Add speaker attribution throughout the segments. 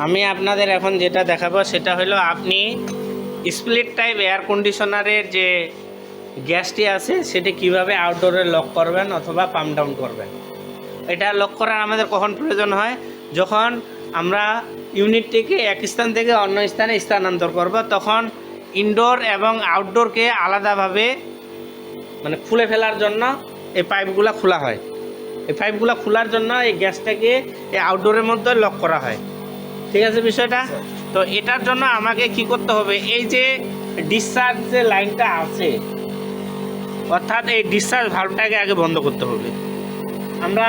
Speaker 1: আমি আপনাদের এখন যেটা দেখাবো সেটা হলো আপনি স্প্লিট টাইপ এয়ার কন্ডিশনারের যে গ্যাসটি আছে সেটি কিভাবে আউটডোরে লক করবেন অথবা পাম্প ডাউন করবেন। এটা লক করার আমাদের কখন প্রয়োজন হয়, যখন আমরা ইউনিটটিকে এক স্থান থেকে অন্য স্থানে স্থানান্তর করব, তখন ইনডোর এবং আউটডোরকে আলাদাভাবে মানে খুলে ফেলার জন্য এই পাইপগুলো খোলা হয়। এই পাইপগুলো খোলার জন্য এই গ্যাসটাকে এই আউটডোরের মধ্যে লক করা হয়। ঠিক আছে বিষয়টা? তো এটার জন্য আমাকে কি করতে হবে, এই যে ডিসচার্জ যে লাইনটা আছে, অর্থাৎ এই ডিসচার্জ ভালভটাকে আগে বন্ধ করতে হবে। আমরা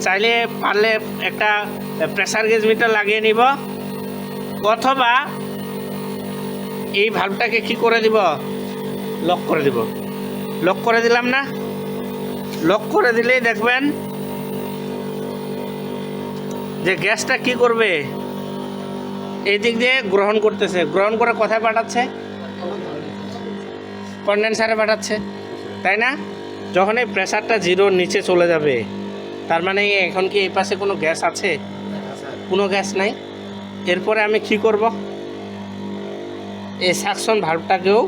Speaker 1: চাইলে পারলে একটা প্রেসার গেজ মিটার লাগিয়ে নিব, অথবা এই ভালভটাকে কি করে দিব, লক করে দিব। লক করে দিলাম না, লক করে দিলেই দেখবেন যে গ্যাসটা কি করবে, এই দিক দিয়ে গ্রহণ করতেছে, গ্রহণ করে কোথায় পাঠাচ্ছে, কনডেন্সারে পাঠাচ্ছে, তাই না? যখন এই প্রেসারটা জিরোর নিচে চলে যাবে, তার মানে এখন কি এই পাশে কোনো গ্যাস আছে? কোনো গ্যাস নাই। এরপরে আমি কি করব, এই সাকশন ভালভটাকেও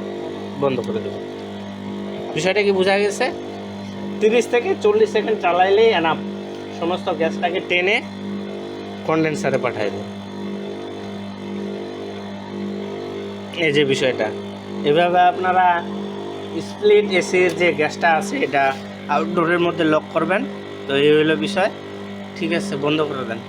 Speaker 1: বন্ধ করে দেব। বিষয়টা কি বোঝা গেছে? 30 থেকে 40 সেকেন্ড চালাইলেই এনাফ, সমস্ত গ্যাসটাকে টেনে কনডেন্সারে পাঠাই দেব। এই যে বিষয়টা, এভাবে আপনারা স্প্লিট এসির যে গ্যাসটা আছে এটা আউটডোরের মধ্যে লক করবেন। তো এই হলো বিষয়। ঠিক আছে, বন্ধ করে দেন।